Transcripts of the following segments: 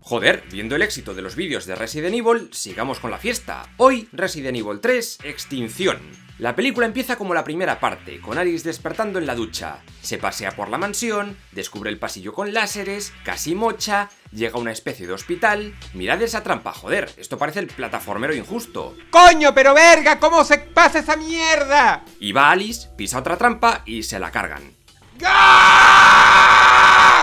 Joder, viendo el éxito de los vídeos de Resident Evil, sigamos con la fiesta. Hoy, Resident Evil 3, Extinción. La película empieza como la primera parte, con Alice despertando en la ducha. Se pasea por la mansión, descubre el pasillo con láseres, casi mocha, llega a una especie de hospital. Mirad esa trampa, joder, esto parece el plataformero injusto. ¡Coño, pero verga! ¿Cómo se pasa esa mierda? Y va Alice, pisa otra trampa y se la cargan.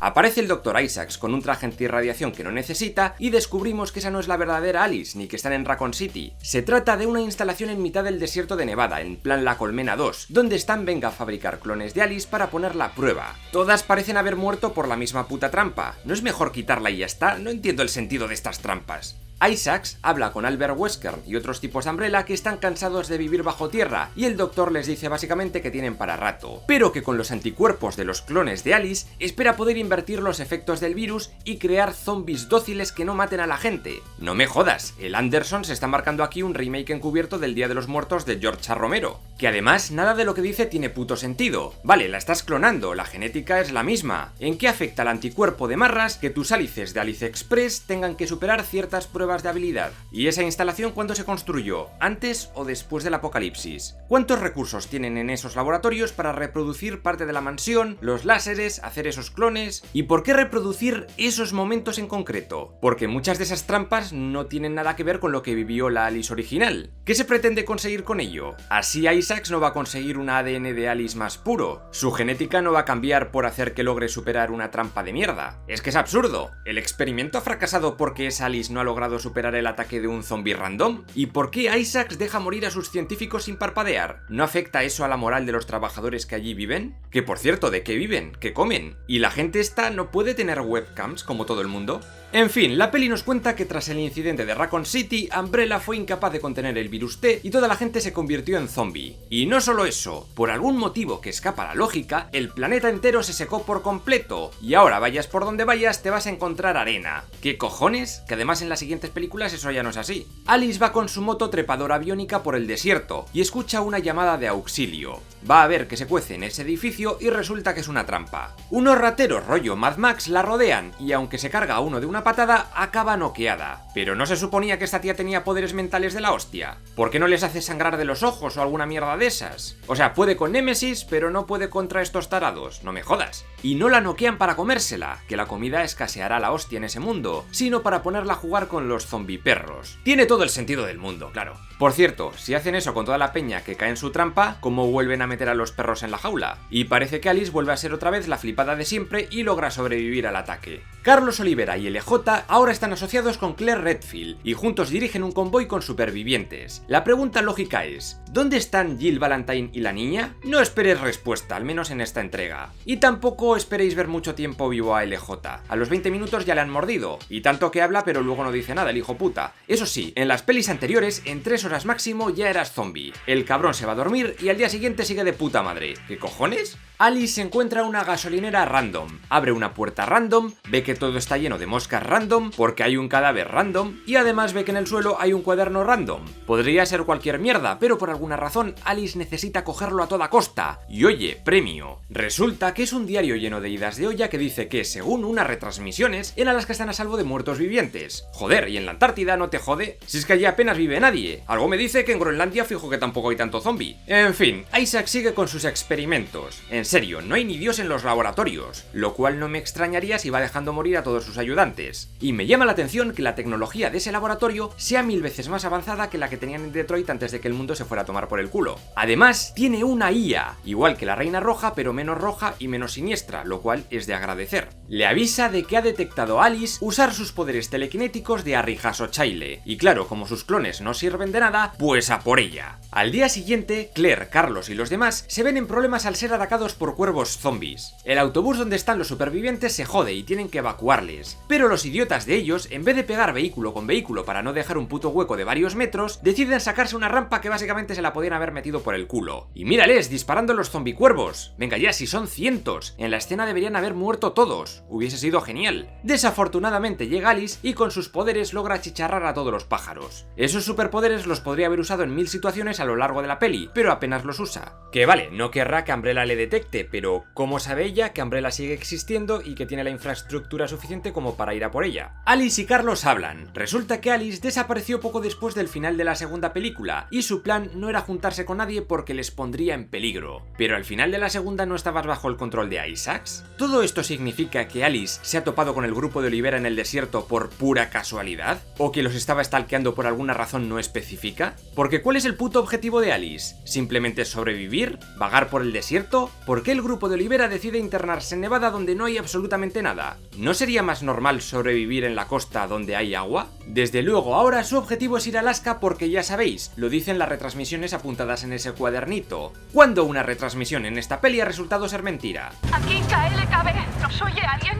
Aparece el Dr. Isaacs con un traje antirradiación que no necesita y descubrimos que esa no es la verdadera Alice, ni que están en Raccoon City. Se trata de una instalación en mitad del desierto de Nevada, en plan La Colmena 2, donde Stan venga a fabricar clones de Alice para ponerla a prueba. Todas parecen haber muerto por la misma puta trampa. ¿No es mejor quitarla y ya está? No entiendo el sentido de estas trampas. Isaacs habla con Albert Wesker y otros tipos de Umbrella que están cansados de vivir bajo tierra y el doctor les dice básicamente que tienen para rato, pero que con los anticuerpos de los clones de Alice espera poder invertir los efectos del virus y crear zombies dóciles que no maten a la gente. No me jodas, el Anderson se está marcando aquí un remake encubierto del Día de los Muertos de George A. Romero, que además nada de lo que dice tiene puto sentido. Vale, la estás clonando, la genética es la misma. ¿En qué afecta el anticuerpo de Marras que tus Alices de Alice Express tengan que superar ciertas pruebas de habilidad? ¿Y esa instalación cuándo se construyó? ¿Antes o después del apocalipsis? ¿Cuántos recursos tienen en esos laboratorios para reproducir parte de la mansión, los láseres, hacer esos clones? ¿Y por qué reproducir esos momentos en concreto? Porque muchas de esas trampas no tienen nada que ver con lo que vivió la Alice original. ¿Qué se pretende conseguir con ello? Así Isaacs no va a conseguir un ADN de Alice más puro. Su genética no va a cambiar por hacer que logre superar una trampa de mierda. Es que es absurdo. ¿El experimento ha fracasado porque esa Alice no ha logrado superar el ataque de un zombie random? ¿Y por qué Isaacs deja morir a sus científicos sin parpadear? ¿No afecta eso a la moral de los trabajadores que allí viven? Que por cierto, ¿de qué viven? ¿Qué comen? ¿Y la gente esta no puede tener webcams como todo el mundo? En fin, la peli nos cuenta que tras el incidente de Raccoon City, Umbrella fue incapaz de contener el virus T y toda la gente se convirtió en zombie. Y no solo eso, por algún motivo que escapa a la lógica, el planeta entero se secó por completo. Y ahora vayas por donde vayas te vas a encontrar arena. ¿Qué cojones? Que además en las siguientes películas eso ya no es así. Alice va con su moto trepadora biónica por el desierto y escucha una llamada de auxilio. Va a ver que se cuece en ese edificio y resulta que es una trampa. Unos rateros rollo Mad Max la rodean y aunque se carga a uno de una patada, acaba noqueada. Pero no se suponía que esta tía tenía poderes mentales de la hostia. ¿Por qué no les hace sangrar de los ojos o alguna mierda de esas? O sea, puede con Némesis, pero no puede contra estos tarados, no me jodas. Y no la noquean para comérsela, que la comida escaseará la hostia en ese mundo, sino para ponerla a jugar con los zombiperros. Tiene todo el sentido del mundo, claro. Por cierto, si hacen eso con toda la peña que cae en su trampa, ¿cómo vuelven a meter a los perros en la jaula? Y parece que Alice vuelve a ser otra vez la flipada de siempre y logra sobrevivir al ataque. Carlos Olivera y LJ ahora están asociados con Claire Redfield y juntos dirigen un convoy con supervivientes. La pregunta lógica es, ¿dónde están Jill Valentine y la niña? No esperéis respuesta, al menos en esta entrega. Y tampoco esperéis ver mucho tiempo vivo a LJ. A los 20 minutos ya le han mordido, y tanto que habla pero luego no dice nada el hijo puta. Eso sí, en las pelis anteriores, en 3 horas máximo ya eras zombie. El cabrón se va a dormir y al día siguiente sigue de puta madre. ¿Qué cojones? Alice se encuentra una gasolinera random, abre una puerta random, ve que todo está lleno de moscas random, porque hay un cadáver random, y además ve que en el suelo hay un cuaderno random. Podría ser cualquier mierda, pero por alguna razón Alice necesita cogerlo a toda costa. Y oye, premio. Resulta que es un diario lleno de idas de olla que dice que, según unas retransmisiones, en Alaska están a salvo de muertos vivientes. Joder, ¿y en la Antártida no te jode? Si es que allí apenas vive nadie. Algo me dice que en Groenlandia fijo que tampoco hay tanto zombie. En fin, Isaac sigue con sus experimentos. En serio, no hay ni Dios en los laboratorios, lo cual no me extrañaría si va dejando morir a todos sus ayudantes. Y me llama la atención que la tecnología de ese laboratorio sea 1000 veces más avanzada que la que tenían en Detroit antes de que el mundo se fuera a tomar por el culo. Además, tiene una IA, igual que la Reina Roja, pero menos roja y menos siniestra, lo cual es de agradecer. Le avisa de que ha detectado a Alice usar sus poderes telequinéticos de Arrijaso Chaile, y claro, como sus clones no sirven de nada, pues a por ella. Al día siguiente, Claire, Carlos y los demás se ven en problemas al ser atacados por cuervos zombies. El autobús donde están los supervivientes se jode y tienen que evacuarles, pero los idiotas de ellos, en vez de pegar vehículo con vehículo para no dejar un puto hueco de varios metros, deciden sacarse una rampa que básicamente se la podían haber metido por el culo. Y mírales, disparando los zombicuervos. Venga ya, si son cientos, en la escena deberían haber muerto todos. 2, hubiese sido genial. Desafortunadamente llega Alice y con sus poderes logra achicharrar a todos los pájaros. Esos superpoderes los podría haber usado en 1000 situaciones a lo largo de la peli, pero apenas los usa. Que vale, no querrá que Umbrella le detecte, pero ¿cómo sabe ella que Umbrella sigue existiendo y que tiene la infraestructura suficiente como para ir a por ella? Alice y Carlos hablan. Resulta que Alice desapareció poco después del final de la segunda película, y su plan no era juntarse con nadie porque les pondría en peligro. Pero al final de la segunda no estabas bajo el control de Isaacs. ¿Todo esto significa que Alice se ha topado con el grupo de Olivera en el desierto por pura casualidad? ¿O que los estaba stalkeando por alguna razón no específica? Porque ¿cuál es el puto objetivo de Alice? ¿Simplemente sobrevivir? ¿Vagar por el desierto? ¿Por qué el grupo de Olivera decide internarse en Nevada donde no hay absolutamente nada? ¿No sería más normal sobrevivir en la costa donde hay agua? Desde luego, ahora su objetivo es ir a Alaska porque ya sabéis, lo dicen las retransmisiones apuntadas en ese cuadernito. ¿Cuándo una retransmisión en esta peli ha resultado ser mentira? Aquí KLKB, ¿nos oye alguien?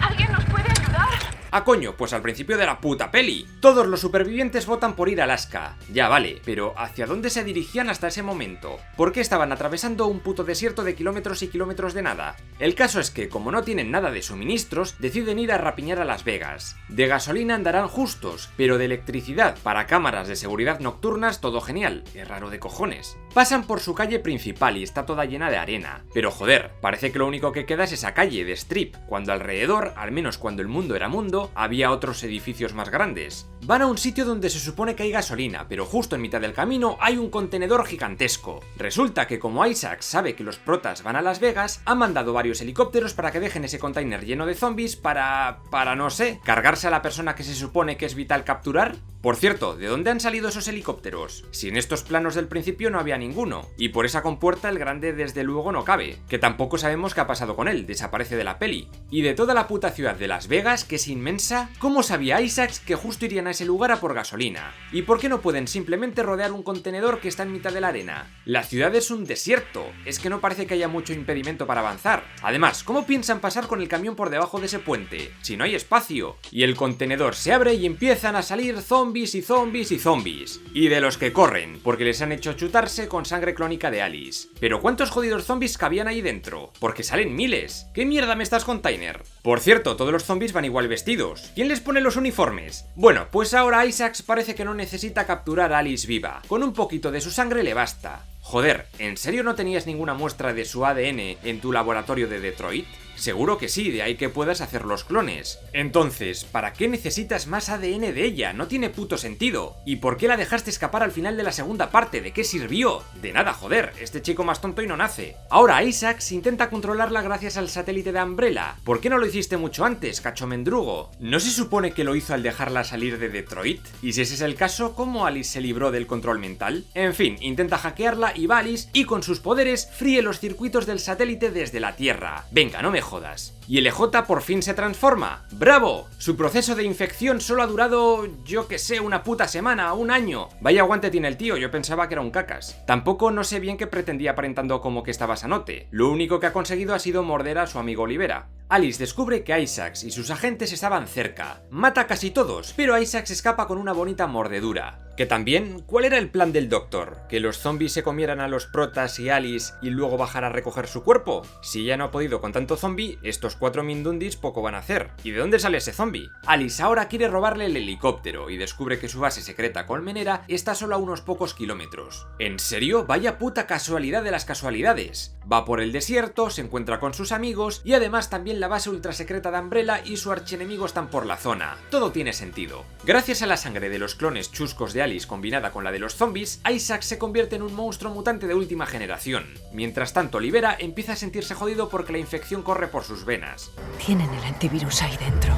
¿Alguien nos puede ayudar? Ah, coño, pues al principio de la puta peli. Todos los supervivientes votan por ir a Alaska. Ya vale, pero ¿hacia dónde se dirigían hasta ese momento? ¿Por qué estaban atravesando un puto desierto de kilómetros y kilómetros de nada? El caso es que, como no tienen nada de suministros, deciden ir a rapiñar a Las Vegas. De gasolina andarán justos, pero de electricidad para cámaras de seguridad nocturnas todo genial. Es raro de cojones. Pasan por su calle principal y está toda llena de arena. Pero joder, parece que lo único que queda es esa calle de Strip, cuando alrededor, al menos cuando el mundo era mundo, había otros edificios más grandes. Van a un sitio donde se supone que hay gasolina, pero justo en mitad del camino hay un contenedor gigantesco. Resulta que como Isaac sabe que los protas van a Las Vegas, ha mandado varios helicópteros para que dejen ese container lleno de zombies para no sé, cargarse a la persona que se supone que es vital capturar. Por cierto, ¿de dónde han salido esos helicópteros? Si en estos planos del principio no había ninguno, y por esa compuerta el grande desde luego no cabe, que tampoco sabemos qué ha pasado con él, desaparece de la peli. Y de toda la puta ciudad de Las Vegas, que es inmensa, ¿cómo sabía Isaacs que justo irían a ese lugar a por gasolina? ¿Y por qué no pueden simplemente rodear un contenedor que está en mitad de la arena? La ciudad es un desierto, es que no parece que haya mucho impedimento para avanzar. Además, ¿cómo piensan pasar con el camión por debajo de ese puente? Si no hay espacio. Y el contenedor se abre y empiezan a salir zombies y zombies y zombies. Y de los que corren, porque les han hecho chutarse con sangre clónica de Alice. Pero ¿cuántos jodidos zombies cabían ahí dentro? Porque salen miles. ¿Qué mierda me estás, container? Por cierto, todos los zombies van igual vestidos. ¿Quién les pone los uniformes? Bueno, pues ahora Isaacs parece que no necesita capturar a Alice viva. Con un poquito de su sangre le basta. Joder, ¿en serio no tenías ninguna muestra de su ADN en tu laboratorio de Detroit? Seguro que sí, de ahí que puedas hacer los clones. Entonces, ¿para qué necesitas más ADN de ella? No tiene puto sentido. ¿Y por qué la dejaste escapar al final de la segunda parte? ¿De qué sirvió? De nada, joder, este chico más tonto y no nace. Ahora Isaacs intenta controlarla gracias al satélite de Umbrella. ¿Por qué no lo hiciste mucho antes, cachomendrugo? ¿No se supone que lo hizo al dejarla salir de Detroit? Y si ese es el caso, ¿cómo Alice se libró del control mental? En fin, intenta hackearla y va Alice y con sus poderes fríe los circuitos del satélite desde la Tierra. Venga, no me jodas. Y el EJ por fin se transforma. ¡Bravo! Su proceso de infección solo ha durado, yo que sé, una puta semana, un año. Vaya aguante tiene el tío, yo pensaba que era un cacas. Tampoco no sé bien qué pretendía aparentando como que estaba sanote. Lo único que ha conseguido ha sido morder a su amigo Olivera. Alice descubre que Isaacs y sus agentes estaban cerca. Mata a casi todos, pero Isaacs escapa con una bonita mordedura. Que también, ¿cuál era el plan del doctor? ¿Que los zombies se comieran a los protas y Alice y luego bajar a recoger su cuerpo? Si ya no ha podido con tanto zombie, estos 4 mindundis poco van a hacer. ¿Y de dónde sale ese zombie? Alice ahora quiere robarle el helicóptero y descubre que su base secreta colmenera está solo a unos pocos kilómetros. ¿En serio? Vaya puta casualidad de las casualidades. Va por el desierto, se encuentra con sus amigos y además también la base ultrasecreta de Umbrella y su archienemigo están por la zona. Todo tiene sentido. Gracias a la sangre de los clones chuscos de Alice combinada con la de los zombies, Isaac se convierte en un monstruo mutante de última generación. Mientras tanto, Olivera empieza a sentirse jodido porque la infección corre por sus venas. Tienen el antivirus ahí dentro.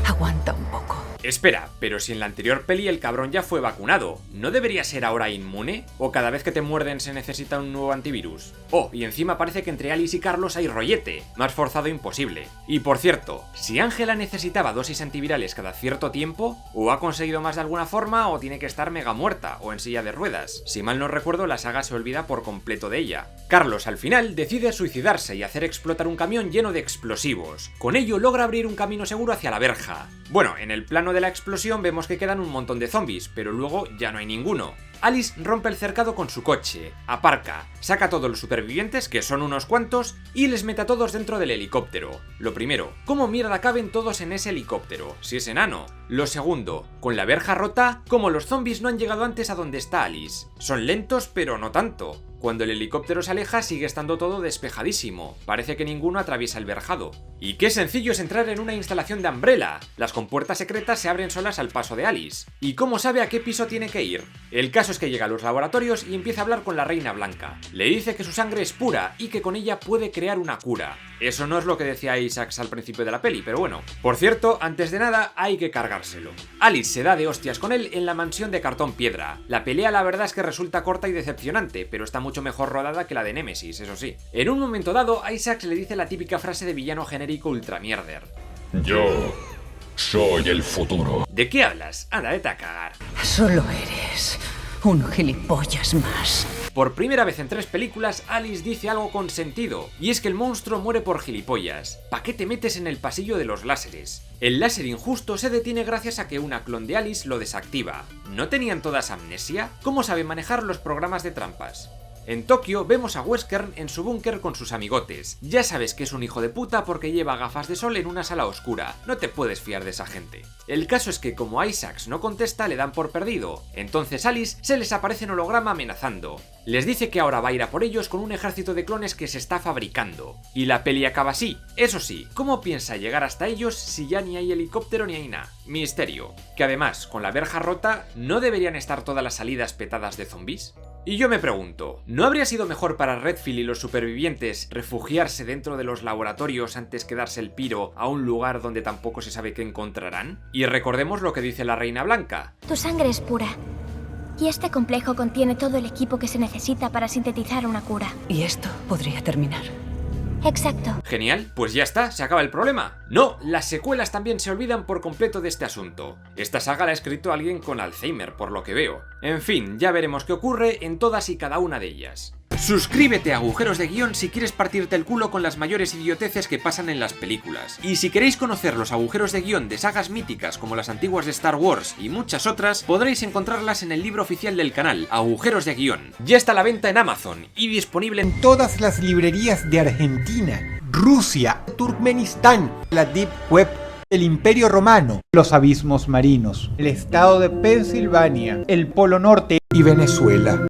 Aguanta un poco. Espera, pero si en la anterior peli el cabrón ya fue vacunado, ¿no debería ser ahora inmune? ¿O cada vez que te muerden se necesita un nuevo antivirus? Oh, y encima parece que entre Alice y Carlos hay rollete, más forzado imposible. Y por cierto, si Ángela necesitaba dosis antivirales cada cierto tiempo, o ha conseguido más de alguna forma, o tiene que estar mega muerta, o en silla de ruedas. Si mal no recuerdo, la saga se olvida por completo de ella. Carlos al final decide suicidarse y hacer explotar un camión lleno de explosivos. Con ello logra abrir un camino seguro hacia la verja, nada. Bueno, en el plano de la explosión vemos que quedan un montón de zombies, pero luego ya no hay ninguno. Alice rompe el cercado con su coche, aparca, saca a todos los supervivientes, que son unos cuantos, y les mete a todos dentro del helicóptero. Lo primero, ¿cómo mierda caben todos en ese helicóptero, si es enano? Lo segundo, con la verja rota, ¿cómo los zombies no han llegado antes a donde está Alice? Son lentos, pero no tanto. Cuando el helicóptero se aleja sigue estando todo despejadísimo, parece que ninguno atraviesa el verjado. Y qué sencillo es entrar en una instalación de Umbrella, las compuertas secretas se abren solas al paso de Alice. ¿Y cómo sabe a qué piso tiene que ir? El caso es que llega a los laboratorios y empieza a hablar con la Reina Blanca. Le dice que su sangre es pura y que con ella puede crear una cura. Eso no es lo que decía Isaacs al principio de la peli, pero bueno. Por cierto, antes de nada hay que cargárselo. Alice se da de hostias con él en la mansión de cartón piedra. La pelea la verdad es que resulta corta y decepcionante, pero está mucho mejor rodada que la de Nemesis, eso sí. En un momento dado, Isaacs le dice la típica frase de villano genérico ultramierder. Yo soy el futuro. ¿De qué hablas? Anda, vete a cagar. Solo eres un gilipollas más. Por primera vez en 3 películas, Alice dice algo con sentido, y es que el monstruo muere por gilipollas. ¿Pa' qué te metes en el pasillo de los láseres? El láser injusto se detiene gracias a que una clon de Alice lo desactiva. ¿No tenían todas amnesia? ¿Cómo sabe manejar los programas de trampas? En Tokio vemos a Wesker en su búnker con sus amigotes. Ya sabes que es un hijo de puta porque lleva gafas de sol en una sala oscura. No te puedes fiar de esa gente. El caso es que como Isaacs no contesta, le dan por perdido. Entonces Alice se les aparece en holograma amenazando. Les dice que ahora va a ir a por ellos con un ejército de clones que se está fabricando. Y la peli acaba así. Eso sí, ¿cómo piensa llegar hasta ellos si ya ni hay helicóptero ni hay nada? Misterio. Que además, con la verja rota, ¿no deberían estar todas las salidas petadas de zombies? Y yo me pregunto, ¿no habría sido mejor para Redfield y los supervivientes refugiarse dentro de los laboratorios antes que darse el piro a un lugar donde tampoco se sabe qué encontrarán? Y recordemos lo que dice la Reina Blanca. Tu sangre es pura. Y este complejo contiene todo el equipo que se necesita para sintetizar una cura. Y esto podría terminar. Exacto. Genial, pues ya está, se acaba el problema. No, las secuelas también se olvidan por completo de este asunto. Esta saga la ha escrito alguien con Alzheimer, por lo que veo. En fin, ya veremos qué ocurre en todas y cada una de ellas. Suscríbete a Agujeros de Guión si quieres partirte el culo con las mayores idioteces que pasan en las películas. Y si queréis conocer los agujeros de guión de sagas míticas como las antiguas de Star Wars y muchas otras, podréis encontrarlas en el libro oficial del canal, Agujeros de Guión. Ya está a la venta en Amazon y disponible en Todas las librerías de Argentina, Rusia, Turkmenistán, la Deep Web, el Imperio Romano, los abismos marinos, el estado de Pensilvania, el Polo Norte y Venezuela.